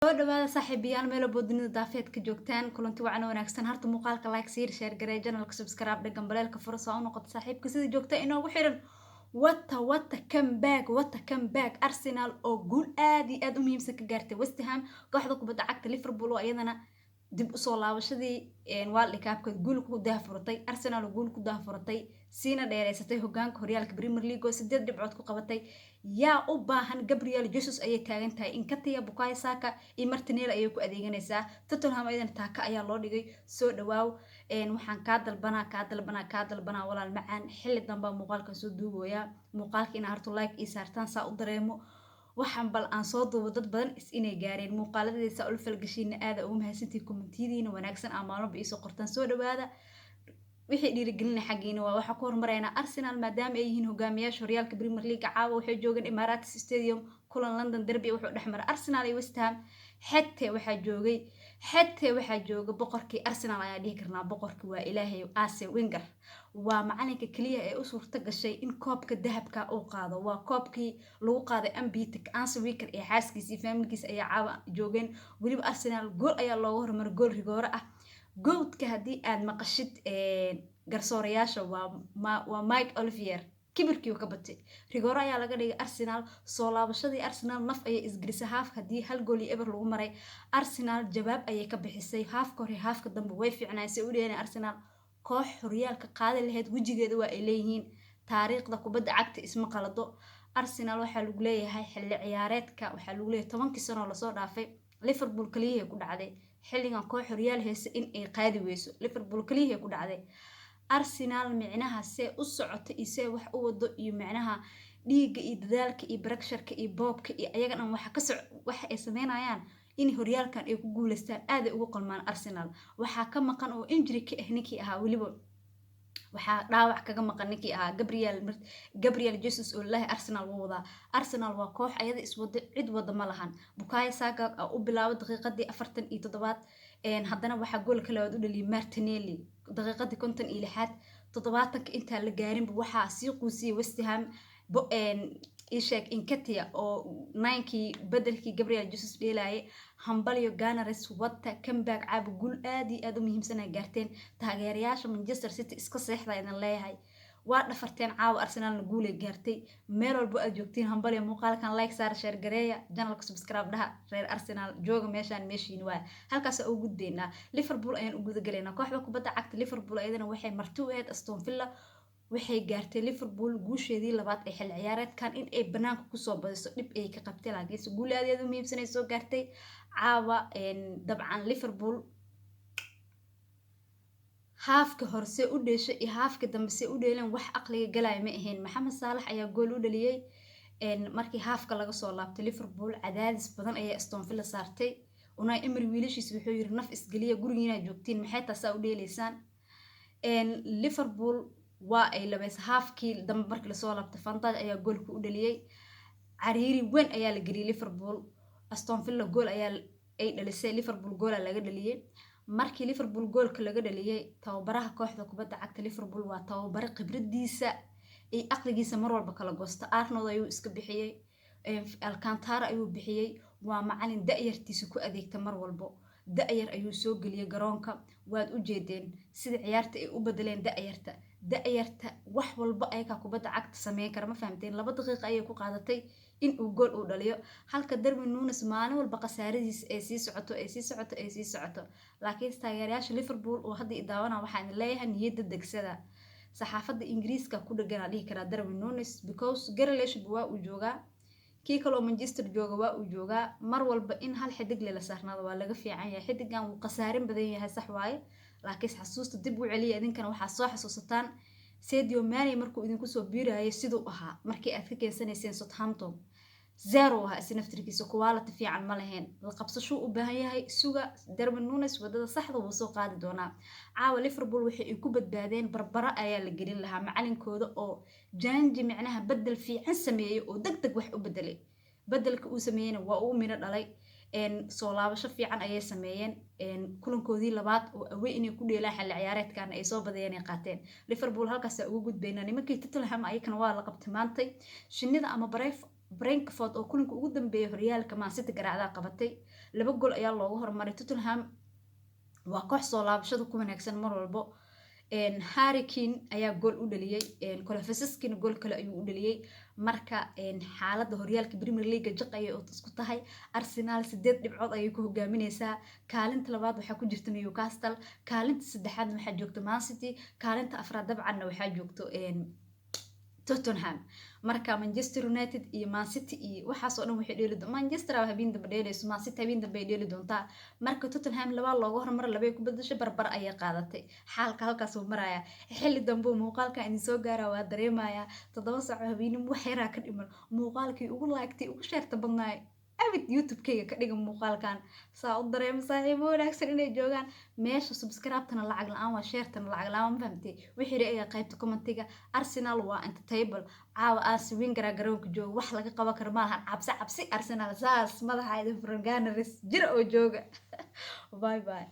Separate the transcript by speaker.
Speaker 1: soo dhawaada saaxiibayaal meel walbo dunida daafeed ka joogtaan kulanti wacan wanaagsan harta muuqaalka like siir share garee channelka subscribe dhagan baleelka fursa u noqoto saaxiibka sida joogta inoogu xiran wata comeback Arsenal oo guul aad iyo aad u muhiimsan ka gaartay West Ham kooxda kubadda cagta Liverpool oo iyadana dib u soo laabashadii World Cup-ka guul ku daahfuratay Arsenal oo guul ku daahfuratay siina dheereysatay hogaanka horyaalka Premier League oo 8 dhibcood ku qabatay yaa u baahan Gabriel Jesus ayay taagan tahay Nketiah Bukayo Saka iyo Martinelli ayay ku adeeganaysaa Tottenham ayadana taaka ayaa loo dhigay soo dhawaaw waxaan ka dalbanaa walaal macaan xilli dambe muuqaalka soo duubaya muuqaalka in harto like iyo saartaan saa u dareemo waxaan bal aan soo duubo dad badan inay gaareen muuqaaladeesa ul falgashiina aad ugu mahadsantii commentidiina wanaagsan amaalba iyo soo qortaan soo dhawaada wixii dhiirigelina xaqiina waa waxa ku hormarayna Arsenal maadaama ay yihiin hogaamiyaasha horyaalka Premier League caawa waxay joogan Emirates Stadium kulan London derby wuxuu dhexmaray Arsenal iyo West Ham xatee waxaa jooga boqorkii Arsenal ayaa dhihi karnaa boqorkii waa Ilaahay Arsene Wenger waa macalinka kaliya ee u suurta gashay in koobka dahabka uu qaado waa koobkii lagu qaaday unbeaten Arsene Wenger ee xaaskiisa iyo familkiisa ayaa caawa joogeen waliba Arsenal gool ayaa looga hormaray gool rigoore ah goodka haddii aad maqashid garsoorayaasha waa Mike Olivier kibirkii ka batay rigoore ayaa laga dhigay Arsenal soo laabashadii Arsenal naf ayay isgrisay haaf hadii hal gool iyo eber lagu maray Arsenal jawaab ayay ka bixisay haafka hore haafka dambe way fiicnaysay u dheeyeen Arsenal koox horyaalka qaadi lahayd wajigeeda waa ay leeyihiin taariikhda kubadda cagta isma qalado Arsenal waxaa lagu leeyahay xilli ciyaareedka waxaa lagu leeyahay 10 sano la soo dhaafay Liverpool kaliya ku dhacday xilligan koox horyaal heesa in ay qaadi weyso Liverpool kaliya ku dhacday Arsenal micnaha see u socota isee wax u wado iyo micnaha dhiiga iyo dadaalka iyo pressure-ka iyo boobka iyo ayaga dhan waxa ay sameynayaan in horyaalkan ay ku guuleystaan aad ay ugu qalmaan Arsenal waxa ka maqan oo injury ka ah ninkii ahaa waliba waxaa dhaawac kaga maqan ninkii ahaa Gabriel Jesus oo leh Arsenal wada Arsenal waa koox ayada iswada cid wada ma lahan Bukayo Saka u bilaabo daqiiqadii 47 haddana waxa gool kale u dhaliyay Martinelli daqiiqadii 56 70 inta la gaarin waxa sii quusiyay West Ham ishak Nketiah oo 9kii bedelkii Gabriel Jesus dheelaayay Hambalyo Gunners wata comeback caab guul aad iyo aad u muhiimsan ay gaarteen taageerayaasha Manchester City iska seexda idin leeyahay waa dhafarteen caawa Arsenal guul ay gaartay meel walba aad joogtiin Hambalyo muuqaalkan like saar share gareeya channelka subscribe dhaha reer Arsenal jooga meeshiin waa halkaas oo gudbeena Liverpool ayaan u guda galeena kooxda kubadda cagta Liverpool ayadana waxay marti u ahayd Aston Villa waxay gaartay Liverpool guusheedii labaad ee xil ciyaareedkan in ay banaanka ku soo badiso dib ay ka qabtay laakiin guul aad u muhiimsan ay soo gaartay caawa dabcan Liverpool haafka horse u dheeshay iyo haafka dambe se u dheelan wax aqliga galay ma ahayn Mohamed Salah ayaa gool u dhaliyay markii haafka laga soo laabtay Liverpool cadaadis badan ayay Aston Villa saartay Unai Emery wiilashiis wuxuu yiri naf isgaliya gurigiina joogtiin maxay taas u dheelaysaan Liverpool waa ay labays haafkii dambe markii la soo laabtay Fantaz ayaa goolka u dhaliyay cariiri weyn ayaa la galiyay Liverpool Aston Villa gool ayaa ay dhalisay Liverpool gool laga dhaliyay markii Liverpool goolka laga dhaliyay tababaraha kooxda kubadda cagta Liverpool waa tababare khibradiisa iyo aqligiisa mar walba kala goosta Arnold ayuu iska bixiyay Alcantara ayuu bixiyay waa macallin da'yartiisa ku adeegta mar walba da'yar ayuu soo galiyay garoonka waad u jeedeen sida ciyaarta ay u bedeleen da'yarta wax walba ay ka kubadda cagta sameyn kara ma fahamteen 2 daqiiqo ayay ku qaadatay in uu gool u dhaliyo halka Darwin Núñez maalin walba qasaaradiisa ay sii socoto laakiin taageerayaasha Liverpool oo hadda daawana waxaan leeyahay niyadda degsada saxaafadda Ingiriiska ku dhagan dhihi kara Darwin Núñez because Grealish waa uu joogaa kii kale oo Manchester jooga waa uu joogaa mar walba in hal xidig la saarnaado waa laga fiican yahay xidigan uu qasaarin badan yahay sax waaye laakiin xasuusta dib u celiya idinkana waxa soo xasuusataan Sadio Mane markuu idinku soo biirayay sidoo ahaa markii aad ka keensanayseen Southampton zero ah isnaftirkiisa quality fiican ma lahayn la qabsasho u baahan yahay suga Darwin Núñez wadada saxda uu soo qaadi doonaa caawa Liverpool waxay ku badbaadeen barbara ayaa la gelin lahaa macalinkooda oo janji micnaha bedel fiican sameeyay oo degdeg wax u bedelay bedelka uu sameeyay waa uu miro dhalay soo laabasho fiican ayay sameeyeen kulankoodii labaad oo away inay ku dheelaan xilli ciyaareedkan ay soo badiyeen ay qaateen Liverpool halkaas ugu gudbeyna nimankii Tottenham ayakana waa la qabtay maantay shinida ama Brentford oo kulanka ugu dambeeyay horyaalka Man City garaacda qabatay laba gool ayaa loogu hormaray. Tottenham waa koox soo laabashada ku wanaagsan mar walbo. Harry Kane ayaa gool u dhaliyay, Kulusevskina gool kale ayuu u dhaliyay. marka xaaladda horyaalka Premier League jaq ayay isku tahay. Arsenal 8 dhibcood ayay ku hogaaminaysaa. Kaalinta labaad waxaa ku jirta Newcastle, kaalinta saddexaadna waxaa joogta Man City, kaalinta afraad dabcanna waxaa joogto Tottenham. marka Manchester United iyo Man City iyo waxaas oo dhan waxay dheeli doontaa. Manchester habeen dambe dheelayso, Man City habeen dambe dheeli doontaa. marka Tottenham laba looga hormar labay ku bedeshay, barbar ayay qaadatay. xaalka halkaas uu maraya. xilli dambe muuqaalka in soo gaara waa dareemaya 7 saac habeenimo wax yar ka dhiman. muuqaalkii ugu laagtay ugu sheerta badnaay abid YouTube-kayga ka dhigan muuqaalkan. saa u dareemo saaxiibo wanaagsan inay joogaan. meesha subscribe-tana lacag la'aan waa, share-tana lacag la'aan, ma fahamtay? wixii ay qaybta comment-iga. Arsenal waa entertainable. caawa Arsene Wenger garoonka jooga, wax laga qaban karo ma lahan. cabsi Arsenal saas madaxa idin furan Gunners jir oo jooga. Bye bye.